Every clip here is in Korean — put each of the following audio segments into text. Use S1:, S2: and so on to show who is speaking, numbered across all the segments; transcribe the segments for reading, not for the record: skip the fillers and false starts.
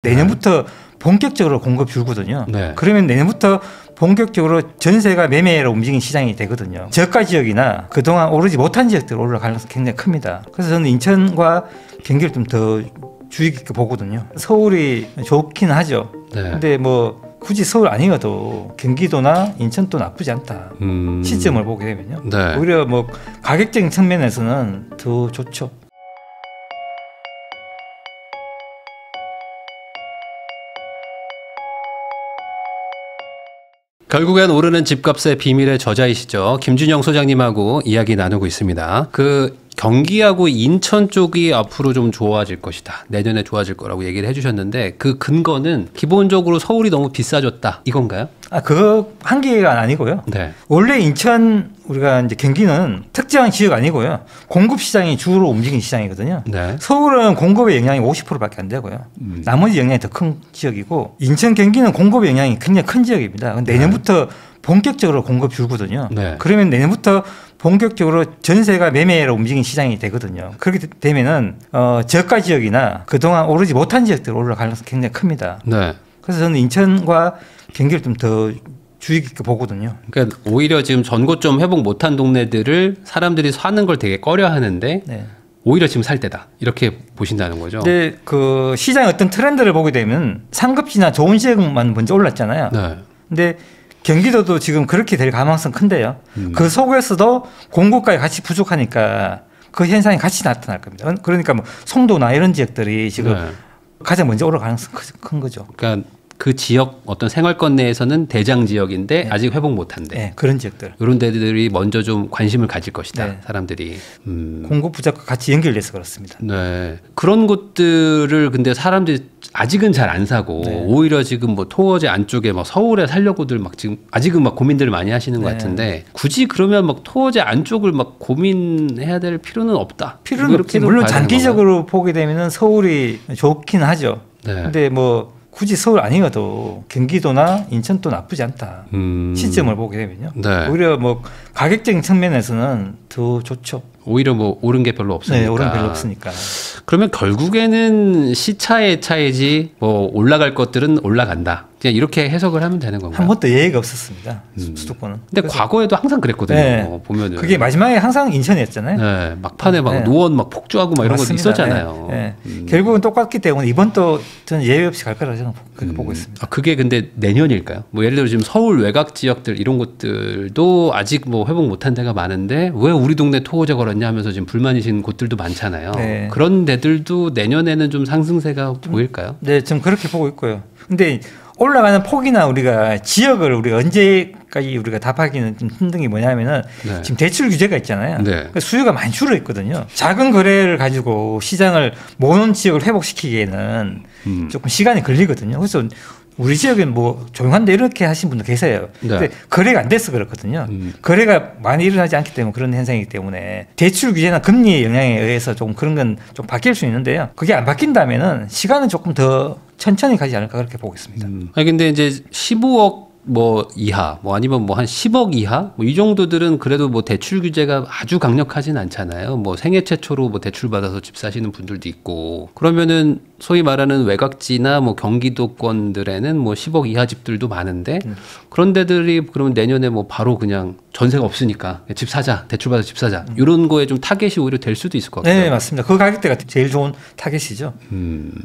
S1: 내년부터 본격적으로 공급 줄거든요.
S2: 네.
S1: 그러면 내년부터 본격적으로 전세가 매매로 움직이는 시장이 되거든요. 저가 지역이나 그동안 오르지 못한 지역들 올라갈 가능성이 굉장히 큽니다. 그래서 저는 인천과 경기를 좀 더 주의 깊게 보거든요. 서울이 좋긴 하죠.
S2: 네.
S1: 근데 뭐 굳이 서울 아니어도 경기도나 인천도 나쁘지 않다. 시점을 보게 되면요.
S2: 네.
S1: 오히려 뭐 가격적인 측면에서는 더 좋죠.
S2: 결국엔 오르는 집값의 비밀의 저자이시죠. 김준영 소장님하고 이야기 나누고 있습니다. 경기하고 인천 쪽이 앞으로 좀 좋아질 것이다. 내년에 좋아질 거라고 얘기를 해주셨는데 그 근거는 기본적으로 서울이 너무 비싸졌다. 이건가요?
S1: 그거 한계가 아니고요.
S2: 네.
S1: 원래 인천 우리가 이제 경기는 특정한 지역 아니고요. 공급 시장이 주로 움직이는 시장이거든요.
S2: 네.
S1: 서울은 공급의 영향이 50%밖에 안 되고요. 나머지 영향이 더 큰 지역이고 인천 경기는 공급의 영향이 굉장히 큰 지역입니다. 내년부터 본격적으로 공급 줄거든요.
S2: 네.
S1: 그러면 내년부터 본격적으로 전세가 매매로 움직이는 시장이 되거든요. 그렇게 되면은 저가 지역이나 그동안 오르지 못한 지역들 올라갈 가능성이 굉장히 큽니다.
S2: 네.
S1: 그래서 저는 인천과 경기를 좀 더 주의 깊게 보거든요.
S2: 그러니까 오히려 지금 전고점 회복 못한 동네들을 사람들이 사는 걸 되게 꺼려하는데
S1: 네.
S2: 오히려 지금 살 때다. 이렇게 보신다는 거죠.
S1: 근데 그 시장의 어떤 트렌드를 보게 되면 상급지나 좋은 지역만 먼저 올랐잖아요.
S2: 네.
S1: 근데 경기도도 지금 그렇게 될 가능성 큰데요. 그 속에서도 공급가가 같이 부족하니까 그 현상이 같이 나타날 겁니다. 그러니까 뭐 송도나 이런 지역들이 지금
S2: 네.
S1: 가장 먼저 올라갈 가능성이 큰 거죠.
S2: 그러니까 그 지역 어떤 생활권 내에서는 대장 지역인데
S1: 네.
S2: 아직 회복 못한데
S1: 네, 그런 지역들.
S2: 이런 데들이 먼저 좀 관심을 가질 것이다.
S1: 네.
S2: 사람들이.
S1: 공급 부족과 같이 연결돼서 그렇습니다.
S2: 네. 그런 곳들을 근데 사람들이 아직은 잘 안 사고
S1: 네.
S2: 오히려 지금 뭐 토어제 안쪽에 막 서울에 살려고들 막 지금 아직은 막 고민들을 많이 하시는 것
S1: 네.
S2: 같은데 굳이 그러면 막 토어제 안쪽을 막 고민해야 될 필요는 없다.
S1: 필요는 없지. 물론 장기적으로 보게 되면은 서울이 좋긴 하죠.
S2: 네.
S1: 근데 뭐 굳이 서울 아니어도 경기도나 인천도 나쁘지 않다. 시점을 보게 되면요.
S2: 네.
S1: 오히려 뭐 가격적인 측면에서는 더 좋죠.
S2: 오히려 뭐 오른 게 별로 없으니까.
S1: 네, 오른 별로 없으니까.
S2: 그러면 결국에는 시차의 차이지 뭐 올라갈 것들은 올라간다. 그냥 이렇게 해석을 하면 되는 건가요?
S1: 한 번도 예의가 없었습니다. 수도권은.
S2: 근데 과거에도 항상 그랬거든요.
S1: 네.
S2: 보면은.
S1: 그게 마지막에 항상 인천이었잖아요.
S2: 네, 막판에 막
S1: 네.
S2: 노원 막 폭주하고 막 이런 것도
S1: 맞습니다.
S2: 있었잖아요.
S1: 네. 결국은 똑같기 때문에 이번 또 저는 예외 없이 갈 거라고 저는 그렇게 보고 있습니다.
S2: 그게 근데 내년일까요? 뭐 예를 들어 지금 서울 외곽 지역들 이런 곳들도 아직 뭐 회복 못한 데가 많은데 왜 우리 동네 토호제 걸었냐 하면서 지금 불만이신 곳들도 많잖아요.
S1: 네.
S2: 그런 데들도 내년에는 좀 상승세가 보일까요?
S1: 네, 좀 그렇게 보고 있고요. 근데 올라가는 폭이나 우리가 지역을 우리가 언제까지 우리가 답하기는 좀 힘든 게 뭐냐면은
S2: 네.
S1: 지금 대출 규제가 있잖아요.
S2: 네.
S1: 그러니까 수요가 많이 줄어 있거든요. 작은 거래를 가지고 시장을 모는 지역을 회복시키기에는 조금 시간이 걸리거든요. 그래서 우리 지역은 뭐 조용한데 이렇게 하신 분도 계세요.
S2: 네.
S1: 근데 거래가 안 돼서 그렇거든요. 거래가 많이 일어나지 않기 때문에 그런 현상이기 때문에 대출 규제나 금리의 영향에 의해서 조금 그런 건 좀 바뀔 수 있는데요. 그게 안 바뀐다면은 시간은 조금 더 천천히 가지 않을까 그렇게 보고 있습니다.
S2: 아니 근데 이제 15억 뭐 이하 뭐 아니면 뭐 한 10억 이하 뭐 이 정도들은 그래도 뭐 대출 규제가 아주 강력하진 않잖아요. 뭐 생애 최초로 뭐 대출 받아서 집 사시는 분들도 있고 그러면은 소위 말하는 외곽지나 뭐 경기도권들에는 뭐 10억 이하 집들도 많은데 그런 데들이 그러면 내년에 뭐 바로 그냥 전세가 없으니까 집 사자 대출 받아서 집 사자 이런 거에 좀 타겟이 오히려 될 수도 있을 것 같아요.
S1: 네, 맞습니다. 그 가격대가 제일 좋은 타겟이죠.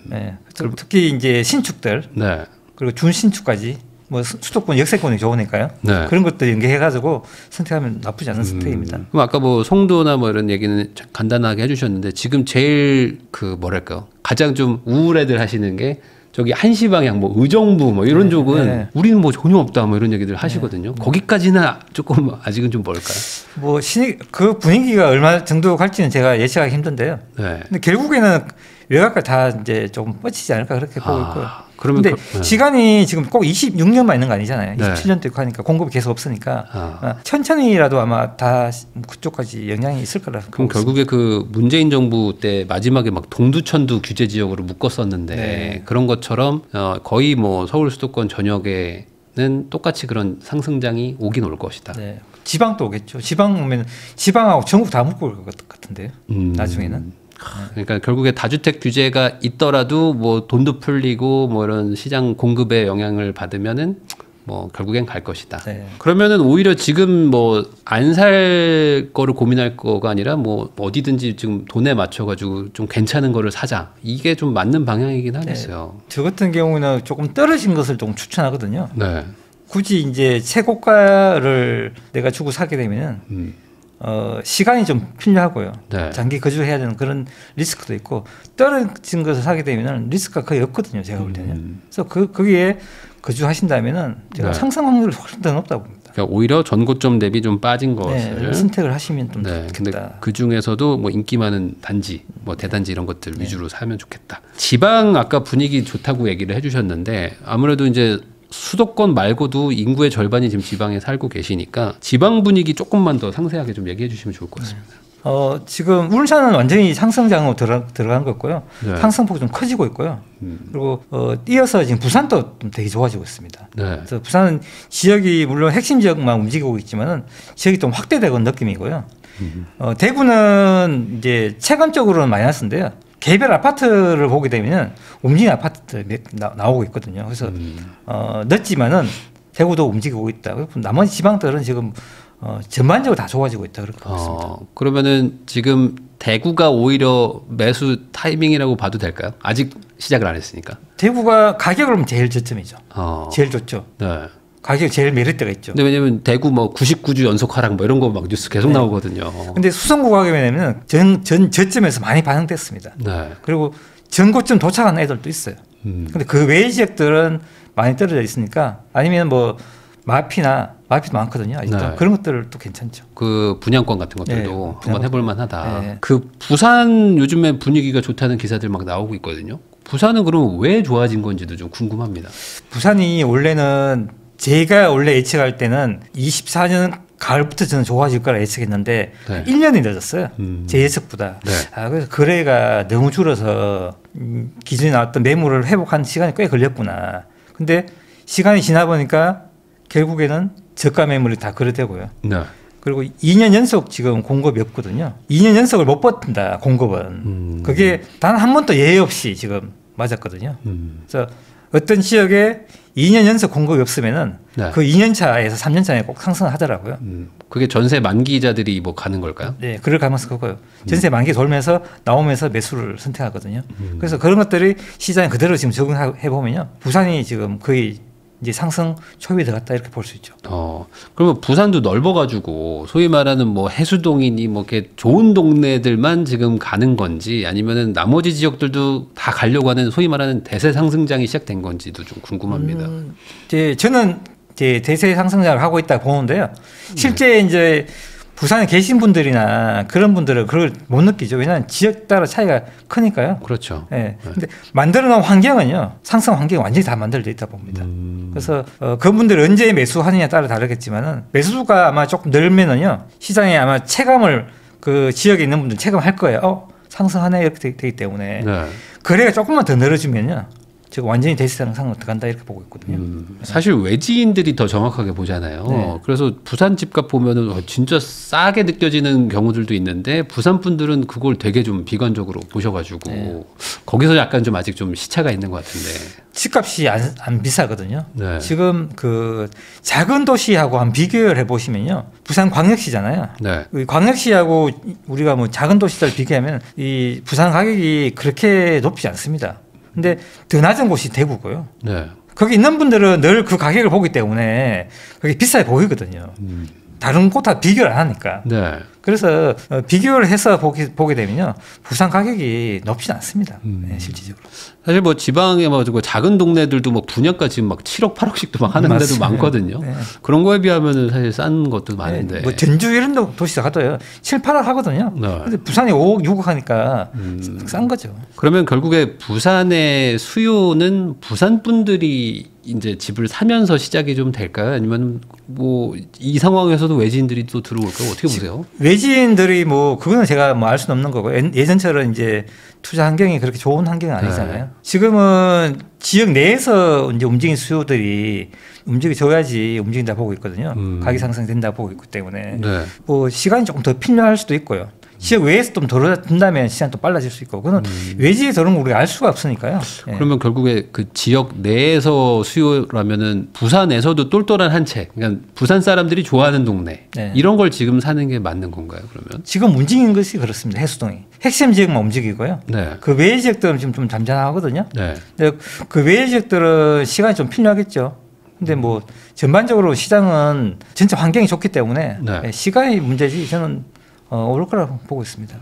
S1: 네. 특히 이제 신축들
S2: 네.
S1: 그리고 준신축까지 뭐 수도권 역세권이 좋으니까요.
S2: 네.
S1: 그런 것들 연계해가지고 선택하면 나쁘지 않은 선택입니다.
S2: 그럼 아까 뭐 송도나 뭐 이런 얘기는 간단하게 해주셨는데 지금 제일 그 뭐랄까요 가장 좀 우울해들 하시는 게 저기 한시 방향 뭐 의정부 뭐 이런 쪽은
S1: 네.
S2: 우리는 뭐 전혀 없다 뭐 이런 얘기들 하시거든요. 거기까지는 조금 아직은 좀 멀까요?
S1: 뭐 그 분위기가 얼마 정도 갈지는 제가 예측하기 힘든데요.
S2: 네.
S1: 근데 결국에는 외곽을 다 이제 조금 뻗치지 않을까 그렇게 보고 있고요.
S2: 그러면
S1: 근데 시간이 지금 꼭 26년만 있는 거 아니잖아요.
S2: 네.
S1: 27년도 있고 하니까 공급이 계속 없으니까 천천히라도 아마 다 그쪽까지 영향이 있을 거라.
S2: 그럼 결국에 그 문재인 정부 때 마지막에 막 동두천두 규제 지역으로 묶었었는데
S1: 네.
S2: 그런 것처럼 거의 뭐 서울 수도권 전역에는 똑같이 그런 상승장이 오긴 올 것이다.
S1: 네. 지방도 오겠죠. 지방 오면 지방하고 전국 다 묶을 것 같은데요. 나중에는.
S2: 그러니까 결국에 다주택 규제가 있더라도 뭐 돈도 풀리고 뭐 이런 시장 공급에 영향을 받으면은 뭐 결국엔 갈 것이다.
S1: 네.
S2: 그러면은 오히려 지금 뭐 안 살 거를 고민할 거가 아니라 뭐 어디든지 지금 돈에 맞춰가지고 좀 괜찮은 거를 사자. 이게 좀 맞는 방향이긴 하겠어요.
S1: 저 같은 경우는 조금 떨어진 것을 좀 추천하거든요.
S2: 네.
S1: 굳이 이제 최고가를 내가 주고 사게 되면은 시간이 좀 필요하고요.
S2: 네.
S1: 장기 거주해야 되는 그런 리스크도 있고 떨어진 것을 사게 되면은 리스크가 거의 없거든요. 제가 볼 때는. 그래서 거기에 거주하신다면은 제가
S2: 네.
S1: 상승 확률이 훨씬 더 높다고 봅니다.
S2: 그러니까 오히려 전고점 대비 좀 빠진 것을
S1: 네, 선택을 하시면 좀
S2: 네, 근데
S1: 좋겠다.
S2: 그 중에서도 뭐 인기 많은 단지, 뭐 대단지 이런 것들 위주로 사면 좋겠다. 지방 아까 분위기 좋다고 얘기를 해주셨는데 아무래도 이제 수도권 말고도 인구의 절반이 지금 지방에 살고 계시니까 지방 분위기 조금만 더 상세하게 좀 얘기해 주시면 좋을 것 같습니다.
S1: 지금 울산은 완전히 상승장으로 들어간 것 같고요.
S2: 네.
S1: 상승폭이 좀 커지고 있고요. 그리고 이어서 지금 부산도 좀 되게 좋아지고 있습니다.
S2: 네.
S1: 그래서 부산은 지역이 물론 핵심 지역만 움직이고 있지만은 지역이 좀 확대되고 있는 느낌이고요. 대구는 이제 체감적으로는 마이너스인데요. 개별 아파트를 보게 되면 움직이는 아파트들 나오고 있거든요. 그래서 늦지만은 대구도 움직이고 있다. 그리고 나머지 지방들은 지금 전반적으로 다 좋아지고 있다 그렇게 보고 있습니다.
S2: 그러면은 지금 대구가 오히려 매수 타이밍이라고 봐도 될까요? 아직 시작을 안 했으니까.
S1: 대구가 가격으로 보면 제일 저점이죠. 제일 좋죠.
S2: 네.
S1: 가격이 제일 메리트가 있죠.
S2: 근데 왜냐면 대구 뭐 99주 연속 하락 뭐 이런 거 막 뉴스 계속
S1: 네.
S2: 나오거든요.
S1: 근데 수성구 가격에는 전 저점에서 많이 반영됐습니다.
S2: 네.
S1: 그리고 전고점 도착한 애들도 있어요. 근데 그 외의 지역들은 많이 떨어져 있으니까 아니면 뭐 마피도 많거든요. 아직도
S2: 네.
S1: 그런 것들도 괜찮죠.
S2: 그 분양권 같은 것들도
S1: 네,
S2: 한번 해볼 만하다.
S1: 네.
S2: 그 부산 요즘에 분위기가 좋다는 기사들 막 나오고 있거든요. 부산은 그럼 왜 좋아진 건지도 좀 궁금합니다.
S1: 부산이 원래는 제가 원래 예측할 때는 24년 가을부터 저는 좋아질 거라 예측했는데
S2: 네.
S1: 1년이 늦었어요. 제 예측보다.
S2: 네.
S1: 그래서 거래가 너무 줄어서 기존에 나왔던 매물을 회복하는 시간이 꽤 걸렸구나. 근데 시간이 지나 보니까 결국에는 저가 매물이 다 거래되고요.
S2: 네.
S1: 그리고 2년 연속 지금 공급이 없거든요. 2년 연속을 못 버틴다, 공급은. 그게 단 한 번도 예외 없이 지금 맞았거든요. 그래서 어떤 지역에 2년 연속 공급이 없으면은
S2: 네.
S1: 그 2년 차에서 3년 차에 꼭 상승을 하더라고요.
S2: 그게 전세 만기자들이 뭐 가는 걸까요?
S1: 네, 그럴 가능성이 크고요. 전세 만기 돌면서 나오면서 매수를 선택하거든요. 그래서 그런 것들이 시장에 그대로 지금 적응해 보면요, 부산이 지금 거의 이제 상승 초입에 들어갔다 이렇게 볼 수 있죠.
S2: 그러면 부산도 넓어가지고 소위 말하는 뭐 해수동이니 뭐 이렇게 좋은 동네들만 지금 가는 건지 아니면은 나머지 지역들도 다 가려고 하는 소위 말하는 대세 상승장이 시작된 건지도 좀 궁금합니다.
S1: 저는 이제 대세 상승장을 하고 있다 보는데요. 실제 이제 부산에 계신 분들이나 그런 분들은 그걸 못 느끼죠. 왜냐하면 지역 따라 차이가 크니까요.
S2: 그렇죠.
S1: 예. 근데 만들어 놓은 환경은요, 상승 환경이 완전히 다 만들어져 있다 봅니다. 그래서 그분들이 언제 매수하느냐에 따라 다르겠지만은 매수가 아마 조금 늘면은요, 시장에 아마 체감을 그 지역에 있는 분들 체감할 거예요. 상승하네 이렇게 되기 때문에
S2: 네.
S1: 거래가 조금만 더 늘어지면요, 지금 완전히 대세 상승으로 들어간다 이렇게 보고 있거든요.
S2: 사실 외지인들이 더 정확하게 보잖아요.
S1: 네.
S2: 그래서 부산 집값 보면은 진짜 싸게 느껴지는 경우들도 있는데 부산 분들은 그걸 되게 좀 비관적으로 보셔가지고
S1: 네.
S2: 거기서 약간 좀 아직 좀 시차가 있는 것 같은데.
S1: 집값이 안 비싸거든요.
S2: 네.
S1: 지금 그 작은 도시하고 한 비교를 해보시면요, 부산 광역시잖아요.
S2: 네.
S1: 이 광역시하고 우리가 뭐 작은 도시들 비교하면 이 부산 가격이 그렇게 높지 않습니다. 근데 더 낮은 곳이 대구고요.
S2: 네.
S1: 거기 있는 분들은 늘 그 가격을 보기 때문에 그게 비싸게 보이거든요. 다른 곳하고 비교를 안 하니까.
S2: 네.
S1: 그래서 비교를 해서 보게 되면요, 부산 가격이 높진 않습니다. 네, 실질적으로.
S2: 사실 뭐 지방에 뭐 작은 동네들도 뭐 분양가 지금 막 7억 8억씩도 막 하는 데도
S1: 맞습니다.
S2: 많거든요.
S1: 네.
S2: 그런 거에 비하면은 사실 싼 것도 많은데.
S1: 네, 뭐 전주 이런 도시도 가도요, 7, 8억 하거든요.
S2: 네.
S1: 근데 부산이 5억, 6억 하니까 싼 거죠.
S2: 그러면 결국에 부산의 수요는 부산 분들이 이제 집을 사면서 시작이 좀 될까요? 아니면 뭐 이 상황에서도 외지인들이 또 들어올까요? 어떻게 보세요?
S1: 외지인들이 뭐 그거는 제가 뭐 알 수는 없는 거고, 예전처럼 이제 투자 환경이 그렇게 좋은 환경은 아니잖아요.
S2: 네.
S1: 지금은 지역 내에서 이제 움직인 수요들이 움직여줘야지 움직인다 보고 있거든요. 가격 상승된다 보고 있기 때문에
S2: 네.
S1: 뭐 시간이 조금 더 필요할 수도 있고요. 지역 외에서 좀 들어준다면 시장이 또 빨라질 수 있고 그거는 외지에 들어오는 거 우리가 알 수가 없으니까요. 예.
S2: 그러면 결국에 그 지역 내에서 수요라면은 부산에서도 똘똘한 한 채, 그러니까 부산 사람들이 좋아하는 동네
S1: 네.
S2: 이런 걸 지금 사는 게 맞는 건가요? 그러면?
S1: 지금 움직이는 것이 그렇습니다. 해수동이 핵심 지역만 움직이고요.
S2: 네.
S1: 그 외의 지역들은 지금 좀 잠잠하거든요.
S2: 네.
S1: 근데 그 외의 지역들은 시간이 좀 필요하겠죠. 근데 뭐 전반적으로 시장은 진짜 환경이 좋기 때문에
S2: 네.
S1: 시간이 문제지 저는 오를 거라고 보고 있습니다.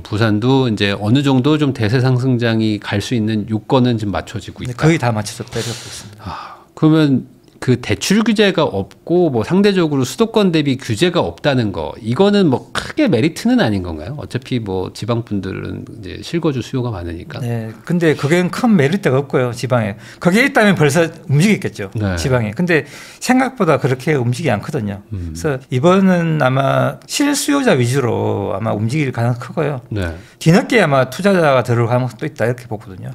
S2: 부산도 이제 어느 정도 좀 대세 상승장이 갈 수 있는 요건은 지금 맞춰지고
S1: 근데
S2: 있다.
S1: 거의 다 맞춰졌다 이렇게 보고 있습니다.
S2: 그러면 그 대출 규제가 없고 뭐 상대적으로 수도권 대비 규제가 없다는 거 이거는 뭐 크게 메리트는 아닌 건가요? 어차피 뭐 지방 분들은 이제 실거주 수요가 많으니까.
S1: 네, 근데 그게 큰 메리트가 없고요 지방에. 거기에 있다면 벌써 움직이겠죠
S2: 네.
S1: 지방에. 근데 생각보다 그렇게 움직이지 않거든요. 그래서 이번은 아마 실수요자 위주로 아마 움직일 가능성이 크고요.
S2: 네.
S1: 뒤늦게 아마 투자자가 들어올 가능성도 있다 이렇게 보거든요.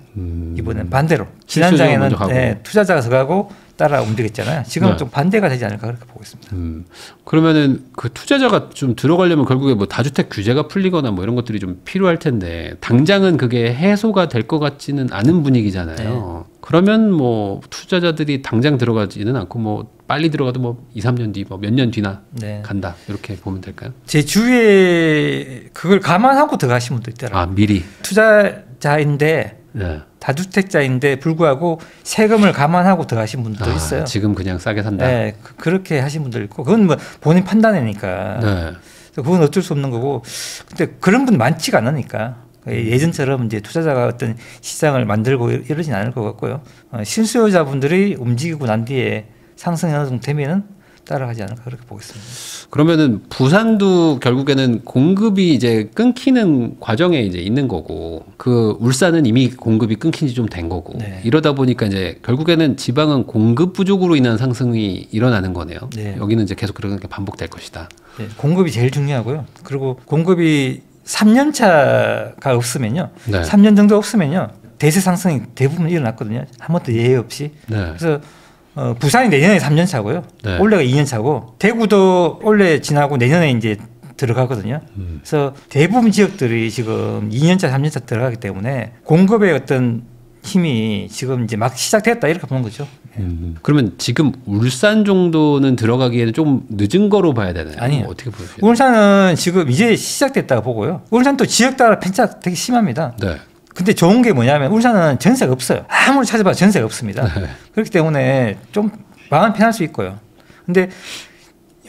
S1: 이번엔 반대로
S2: 실수요자가 먼저
S1: 지난장에는
S2: 가고.
S1: 네, 투자자가 들어가고 따라 움직였잖아요. 지금은
S2: 네.
S1: 좀 반대가 되지 않을까 그렇게 보고 있습니다.
S2: 그러면은 그 투자자가 좀 들어가려면 결국에 뭐 다주택 규제가 풀리거나 뭐 이런 것들이 좀 필요할 텐데 당장은 그게 해소가 될 것 같지는 않은 분위기잖아요. 그러면 뭐 투자자들이 당장 들어가지는 않고 뭐 빨리 들어가도 뭐 2, 3년 뒤, 뭐 몇 년 뒤나
S1: 네.
S2: 간다 이렇게 보면 될까요?
S1: 제 주위에 그걸 감안하고 들어가신 분도 있더라고요.
S2: 아 미리.
S1: 투자자인데
S2: 네.
S1: 다주택자인데 불구하고 세금을 감안하고 들어가신 분들도 있어요.
S2: 지금 그냥 싸게 산다.
S1: 네, 그렇게 하신 분들 있고 그건 뭐 본인 판단이니까.
S2: 네.
S1: 그건 어쩔 수 없는 거고. 근데 그런 분 많지가 않으니까 예전처럼 이제 투자자가 어떤 시장을 만들고 이러진 않을 것 같고요. 실수요자분들이 움직이고 난 뒤에 상승이 어느 정도 되면은 따라가지 않을까 그렇게 보겠습니다.
S2: 그러면은 부산도 결국에는 공급이 이제 끊기는 과정에 이제 있는 거고 그 울산은 이미 공급이 끊긴 지 좀 된 거고
S1: 네.
S2: 이러다 보니까 이제 결국에는 지방은 공급 부족으로 인한 상승이 일어나는 거네요.
S1: 네.
S2: 여기는 이제 계속 그렇게 반복될 것이다.
S1: 네, 공급이 제일 중요하고요. 그리고 공급이 3년 차가 없으면요.
S2: 네.
S1: 3년 정도 없으면요. 대세 상승이 대부분 일어났거든요. 한 번도 예외 없이.
S2: 네.
S1: 그래서 부산이 내년에 3년 차고요.
S2: 네.
S1: 올해가 2년 차고 대구도 올해 지나고 내년에 이제 들어가거든요. 그래서 대부분 지역들이 지금 2년 차, 3년 차 들어가기 때문에 공급의 어떤 힘이 지금 이제 막 시작됐다 이렇게 보는 거죠.
S2: 그러면 지금 울산 정도는 들어가기에는 좀 늦은 거로 봐야 되나요?
S1: 아니에요.
S2: 어떻게 보세요?
S1: 울산은 지금 이제 시작됐다고 보고요. 울산도 지역 따라 편차가 되게 심합니다.
S2: 네.
S1: 근데 좋은 게 뭐냐면 울산은 전세가 없어요. 아무리 찾아봐도 전세가 없습니다.
S2: 네.
S1: 그렇기 때문에 좀 마음 편할 수 있고요. 근데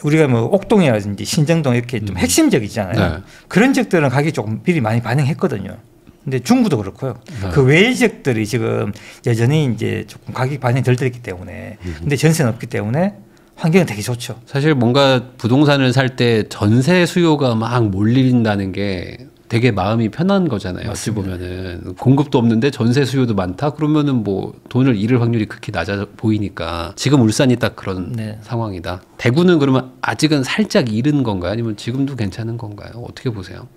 S1: 우리가 뭐 옥동이라든지 신정동 이렇게 좀 핵심 지역이잖아요.
S2: 네.
S1: 그런 지역들은 가격이 조금 미리 많이 반영했거든요. 근데 중구도 그렇고요.
S2: 네.
S1: 그 외의 지역들이 지금 여전히 이제 조금 가격이 반영이 덜 됐기 때문에 근데 전세는 없기 때문에 환경은 되게 좋죠.
S2: 사실 뭔가 부동산을 살 때 전세 수요가 막 몰린다는 게 되게 마음이 편한 거잖아요. 어찌 보면은 공급도 없는데 전세 수요도 많다. 그러면은 뭐 돈을 잃을 확률이 극히 낮아 보이니까 지금 울산이 딱 그런
S1: 네.
S2: 상황이다. 대구는 그러면 아직은 살짝 잃은 건가요? 아니면 지금도 괜찮은 건가요? 어떻게 보세요?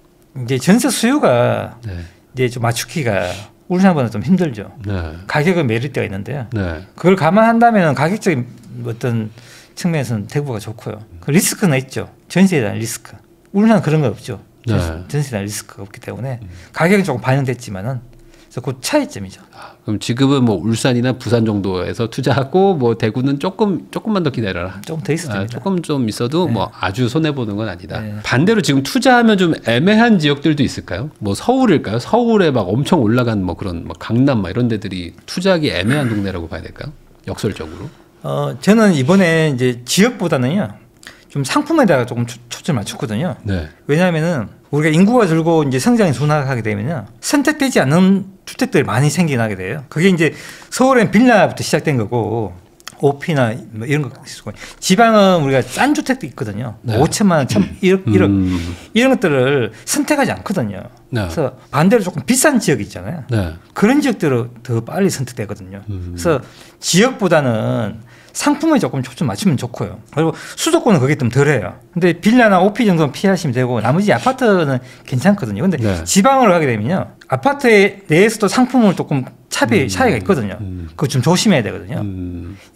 S1: 이제 전세 수요가
S2: 네.
S1: 이제 좀 맞추기가 울산보다 좀 힘들죠.
S2: 네.
S1: 가격은 메리트가 있는데요.
S2: 네.
S1: 그걸 감안한다면 가격적인 어떤 측면에서는 대구가 좋고요. 그 리스크는 있죠. 전세에 대한 리스크. 울산은 그런 거 없죠.
S2: 네.
S1: 전세에 대한 리스크가 없기 때문에 가격은 조금 반영됐지만은 그래서 그 차이점이죠.
S2: 그럼 지금은 뭐 울산이나 부산 정도에서 투자하고 뭐 대구는 조금만 더 기다려라.
S1: 조금 더 있을 겁니다.
S2: 조금 좀 있어도 뭐 아주 손해 보는 건 아니다.
S1: 네.
S2: 반대로 지금 투자하면 좀 애매한 지역들도 있을까요? 뭐 서울일까요? 서울에 막 엄청 올라간 뭐 그런 막 강남 막 이런 데들이 투자하기 애매한 동네라고 봐야 될까요? 역설적으로.
S1: 저는 이번에 이제 지역보다는요 좀 상품에다가 조금 초점을 맞췄거든요.
S2: 네.
S1: 왜냐하면은 우리가 인구가 줄고 이제 성장이 둔화하게 되면요 선택되지 않는 주택들이 많이 생겨나게 돼요. 그게 이제 서울엔 빌라부터 시작된 거고 오피나 뭐 이런 거 있고 지방은 우리가 싼 주택도 있거든요.
S2: 네.
S1: 5천만 원, 1억 이런 것들을 선택하지 않거든요.
S2: 네.
S1: 그래서 반대로 조금 비싼 지역 있잖아요.
S2: 네.
S1: 그런 지역들은 더 빨리 선택되거든요. 그래서 지역보다는 상품에 조금 초점 맞추면 좋고요. 그리고 수도권은 그게 좀 덜해요. 근데 빌라나 오피 정도는 피하시면 되고 나머지 아파트는 괜찮거든요. 근데
S2: 네.
S1: 지방으로 가게 되면요. 아파트 내에서도 상품을 조금 차이가 있거든요. 그거 좀 조심해야 되거든요.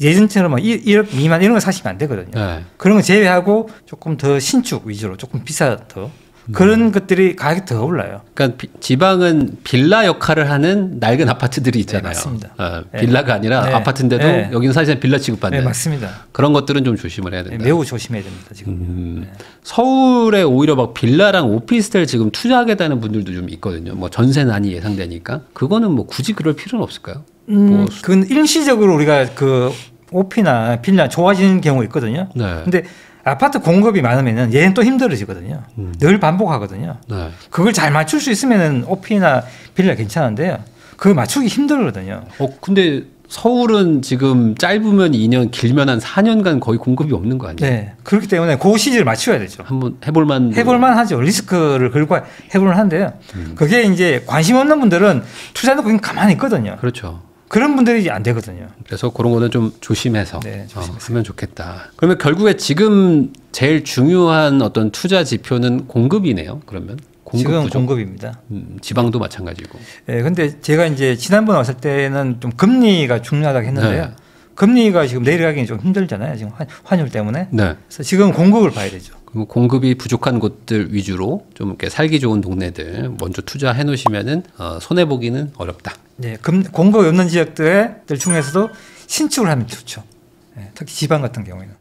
S1: 예전처럼 1억 미만 이런 거 사시면 안 되거든요.
S2: 네.
S1: 그런 거 제외하고 조금 더 신축 위주로 조금 비싸도 그런 것들이 가격이 더 올라요.
S2: 그러니까 지방은 빌라 역할을 하는 낡은 아파트들이 있잖아요.
S1: 네, 맞습니다.
S2: 빌라가 아니라
S1: 네.
S2: 아파트인데도
S1: 네.
S2: 여기는 사실은 빌라 취급받는.
S1: 네, 맞습니다.
S2: 그런 것들은 좀 조심을 해야
S1: 네,
S2: 된다.
S1: 매우 조심해야 됩니다. 지금. 네.
S2: 서울에 오히려 막 빌라랑 오피스텔 지금 투자하겠다는 분들도 좀 있거든요. 뭐 전세난이 예상되니까 그거는 뭐 굳이 그럴 필요는 없을까요? 뭐
S1: 그건 일시적으로 우리가 그 오피나 빌라 좋아지는 경우 있거든요.
S2: 네.
S1: 근데 아파트 공급이 많으면은 얘는 또 힘들어지거든요. 늘 반복하거든요.
S2: 네.
S1: 그걸 잘 맞출 수 있으면은 오피나 빌라 괜찮은데요. 그걸 맞추기 힘들거든요.
S2: 근데 서울은 지금 짧으면 2년, 길면 한 4년간 거의 공급이 없는 거 아니에요?
S1: 네. 그렇기 때문에 그 시기를 맞춰야 되죠.
S2: 한번 해볼만.
S1: 해볼만 하죠. 리스크를 걸고 해볼만 한데요. 그게 이제 관심 없는 분들은 투자해놓고 그냥 가만히 있거든요.
S2: 그렇죠.
S1: 그런 분들이 안 되거든요.
S2: 그래서 그런 거는 좀 조심해서
S1: 네,
S2: 하면 좋겠다. 그러면 결국에 지금 제일 중요한 어떤 투자 지표는 공급이네요. 그러면 공급
S1: 지금
S2: 부족.
S1: 공급입니다.
S2: 지방도 마찬가지고.
S1: 네, 근데 제가 이제 지난번에 왔을 때는 좀 금리가 중요하다고 했는데요.
S2: 네.
S1: 금리가 지금 내려가기 좀 힘들잖아요. 지금 환율 때문에.
S2: 네.
S1: 그래서 지금 공급을 봐야 되죠.
S2: 그럼 공급이 부족한 곳들 위주로 좀 이렇게 살기 좋은 동네들 먼저 투자해 놓으시면은 손해 보기는 어렵다.
S1: 네, 공급이 없는 지역들 중에서도 신축을 하면 좋죠. 네, 특히 지방 같은 경우에는.